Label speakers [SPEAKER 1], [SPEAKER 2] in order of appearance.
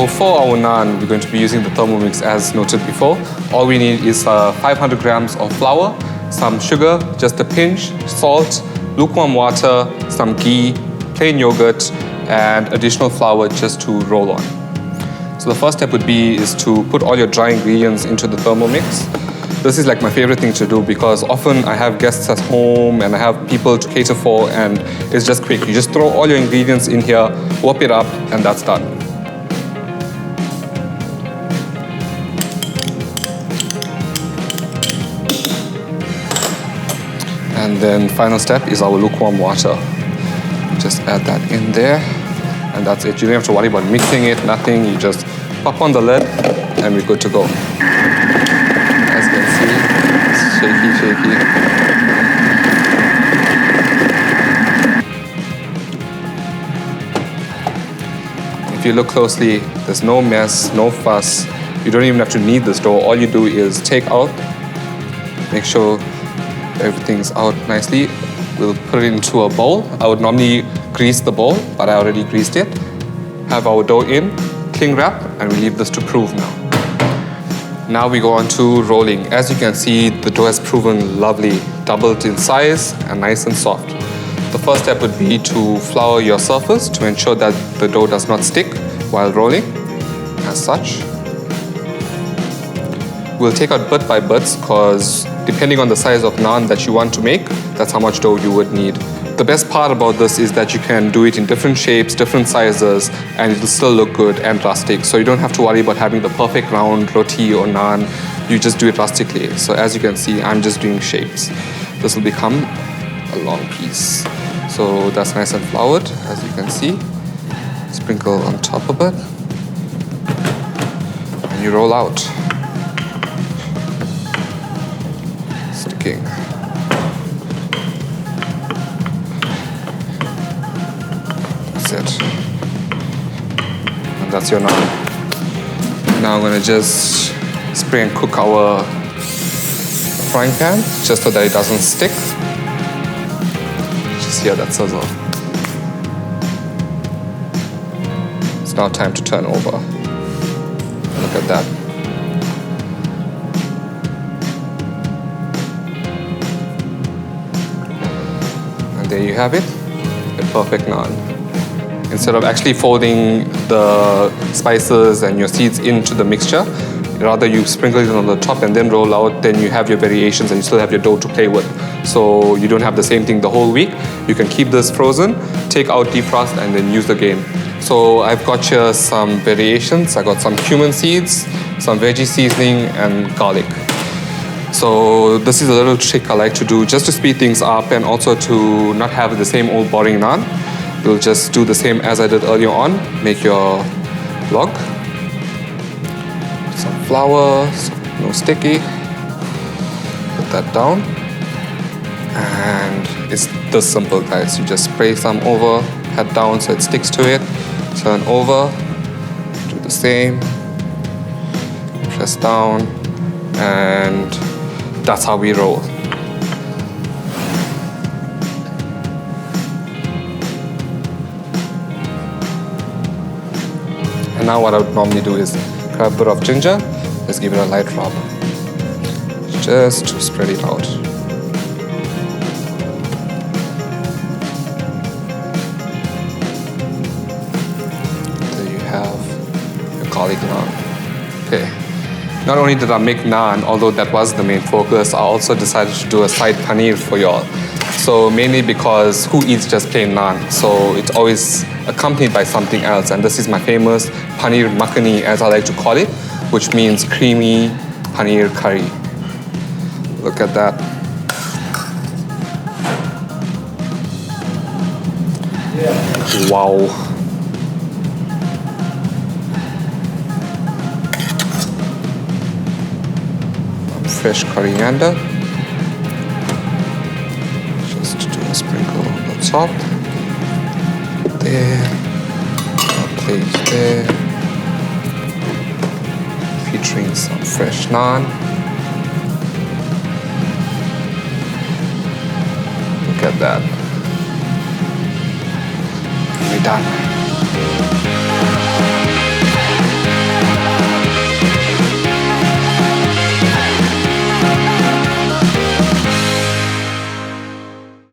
[SPEAKER 1] for our naan, we're going to be using the Thermomix as noted before. All we need is 500 grams of flour, some sugar, just a pinch, salt, lukewarm water, some ghee, plain yogurt, and additional flour just to roll on. So the first step would be is to put all your dry ingredients into the Thermomix. This is like my favorite thing to do because often I have guests at home and I have people to cater for, and it's just quick. You just throw all your ingredients in here, warp it up, and that's done. And then final step is our lukewarm water. Just add that in there, and that's it. You don't have to worry about mixing it, nothing. You just pop on the lid, and we're good to go. As you can see, it's shaky. If you look closely, there's no mess, no fuss. You don't even have to knead this dough. All you do is take out, make sure everything's out nicely. We'll put it into a bowl. I would normally grease the bowl, but I already greased it. Have our dough in, cling wrap, and we leave this to prove now. Now we go on to rolling. As you can see, the dough has proven lovely, doubled in size and nice and soft. The first step would be to flour your surface to ensure that the dough does not stick while rolling, as such. We'll take out bit by bits because depending on the size of naan that you want to make, that's how much dough you would need. The best part about this is that you can do it in different shapes, different sizes, and it'll still look good and rustic. So you don't have to worry about having the perfect round roti or naan. You just do it rustically. So as you can see, I'm just doing shapes. This will become a long piece. So that's nice and floured, as you can see. Sprinkle on top of it. And you roll out. Sticking. That's it. And that's your naan. Now I'm gonna just spray and cook our frying pan just so that it doesn't stick. Just hear that sizzle. It's now time to turn over. Look at that. And there you have it, a perfect naan. Instead of actually folding the spices and your seeds into the mixture, rather you sprinkle it on the top and then roll out, then you have your variations and you still have your dough to play with. So you don't have the same thing the whole week. You can keep this frozen, take out, defrost, and then use again. So I've got here some variations. I got some cumin seeds, some veggie seasoning, and garlic. So this is a little trick I like to do just to speed things up and also to not have the same old boring naan. We'll just do the same as I did earlier on. Make your log. Some flour, no sticky. Put that down. And it's this simple, guys. You just spray some over, head down so it sticks to it. Turn over, do the same. Press down, and that's how we roll. And now what I would normally do is grab a bit of ginger, just give it a light rub, just to spread it out. There you have your garlic naan. Okay. Not only did I make naan, although that was the main focus, I also decided to do a side paneer for y'all. So mainly because who eats just plain naan? So it's always accompanied by something else. And this is my famous paneer makhani, as I like to call it, which means creamy paneer curry. Look at that. Yeah. Wow. Fresh coriander. Just do a sprinkle on the top. There. A plate there. Featuring some fresh naan. Look at that. We're done.